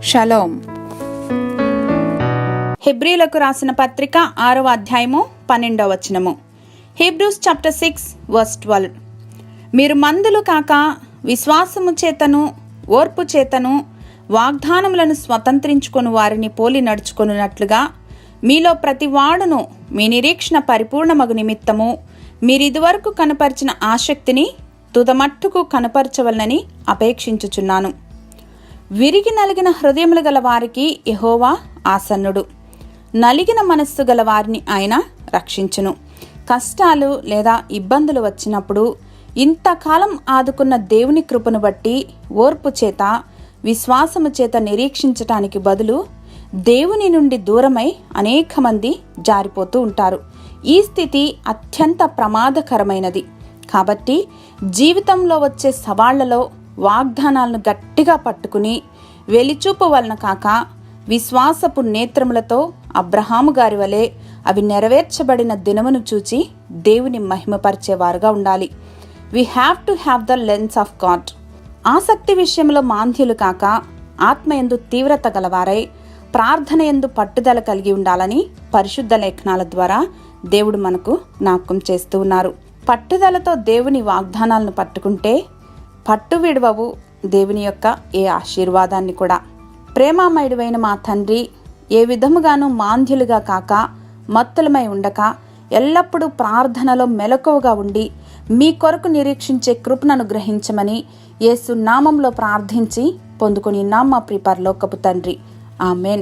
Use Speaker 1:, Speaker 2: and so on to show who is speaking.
Speaker 1: Shalom. హెబ్రీలకు రాసిన పత్రిక 6వ అధ్యాయము 12వ వచనము. Hebrews chapter 6 verse 12. మీరు మందులు కాక విశ్వాసము చేతను ఓర్పు చేతను వాగ్దానములను స్వతంత్రించుకొని వారిని పోలి నడుచుకొనున్నట్లుగా మీలో ప్రతి వాడును మీ నిరీక్షణ పరిపూర్ణమగు నిమిత్తము మీరిదివరకు కనపరిచిన ఆసక్తిని తుదమట్టుకు కనపరచవలనని అపేక్షించుచున్నాను. విరిగి నలిగిన హృదయములు గల వారికి యెహోవా ఆసన్నుడు, నలిగిన మనస్సు గల వారిని ఆయన రక్షించును. కష్టాలు లేదా ఇబ్బందులు వచ్చినప్పుడు ఇంతకాలం ఆదుకున్న దేవుని కృపను బట్టి ఓర్పు చేత విశ్వాసము చేత నిరీక్షించటానికి బదులు దేవుని నుండి దూరమై అనేక మంది జారిపోతూ ఉంటారు. ఈ స్థితి అత్యంత ప్రమాదకరమైనది. కాబట్టి జీవితంలో వచ్చే సవాళ్లలో వాగ్దానాలను గట్టిగా పట్టుకుని వెలిచూపు వలన కాక విశ్వాసపు నేత్రములతో అబ్రహాము గారి వలె అవి నెరవేర్చబడిన దినమును చూచి దేవుని మహిమపరిచేవారుగా ఉండాలి. We have to have the lens of God. ఆసక్తి విషయంలో మాంద్యులు కాక ఆత్మయందు తీవ్రత గలవారై ప్రార్థన యందు పట్టుదల కలిగి ఉండాలని పరిశుద్ధ లేఖనాల ద్వారా దేవుడు మనకు జ్ఞాపకం చేస్తూ ఉన్నారు. పట్టుదలతో దేవుని వాగ్దానాలను పట్టుకుంటే పట్టు విడవవు దేవుని యొక్క ఏ ఆశీర్వాదాన్ని కూడా. ప్రేమామయుడైన మా తండ్రి, ఏ విధముగానూ మాంద్యులుగా కాక మత్తులమై ఉండక ఎల్లప్పుడూ ప్రార్థనలో మెలకువగా ఉండి మీ కొరకు నిరీక్షించే కృపను అనుగ్రహించమని యేసు నామంలో ప్రార్థించి పొందుకొని మా ప్రియ పరలోకపు తండ్రి, ఆమేన్.